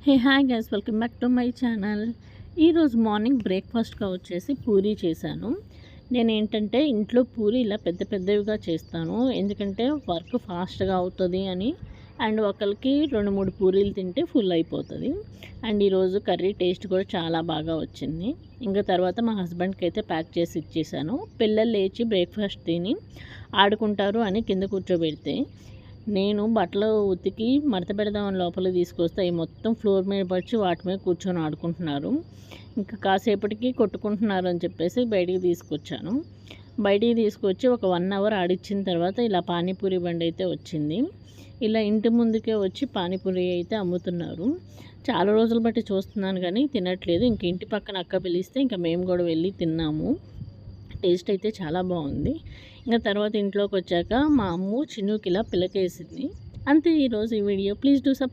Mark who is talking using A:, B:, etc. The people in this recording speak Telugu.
A: Hey hi guys, welcome back to my channel. ఈరోజు మార్నింగ్ బ్రేక్ఫాస్ట్గా వచ్చేసి పూరీ చేశాను. నేనేంటంటే ఇంట్లో పూరీ ఇలా పెద్ద పెద్దవిగా చేస్తాను, ఎందుకంటే వర్క్ ఫాస్ట్గా అవుతుంది అని. అండ్ ఒకరికి 2-3 పూరీలు తింటే ఫుల్ అయిపోతుంది. అండ్ ఈరోజు కర్రీ టేస్ట్ కూడా చాలా బాగా వచ్చింది. ఇంకా తర్వాత మా హస్బెండ్కి అయితే ప్యాక్ చేసి ఇచ్చేసాను. పిల్లలు లేచి బ్రేక్ఫాస్ట్ తిని ఆడుకుంటారు అని కింద కూర్చోబెడితే, నేను బట్టలు ఉతికి మడత పెడదామని లోపలికి తీసుకొస్తే అవి మొత్తం ఫ్లోర్ మీద పడిచి వాటి మీద కూర్చొని ఆడుకుంటున్నారు. ఇంకా కాసేపటికి కొట్టుకుంటున్నారు అని చెప్పేసి బయటికి తీసుకొచ్చాను. బయటికి తీసుకొచ్చి ఒక 1 అవర్ ఆడిచ్చిన తర్వాత ఇలా పానీపూరి బండి అయితే వచ్చింది. ఇలా ఇంటి ముందుకే వచ్చి పానీపూరి అయితే అమ్ముతున్నారు. చాలా రోజులు బట్టి చూస్తున్నాను కానీ తినట్లేదు. ఇంక ఇంటి పక్కన అక్క పిలిస్తే ఇంకా మేము కూడా వెళ్ళి తిన్నాము. టేస్ట్ అయితే చాలా బాగుంది. ఇంకా తర్వాత ఇంట్లోకి వచ్చాక మా అమ్మ చిన్నుకి ఇలా పిలకేసింది. అంతే ఈరోజు ఈ వీడియో. Please do subscribe.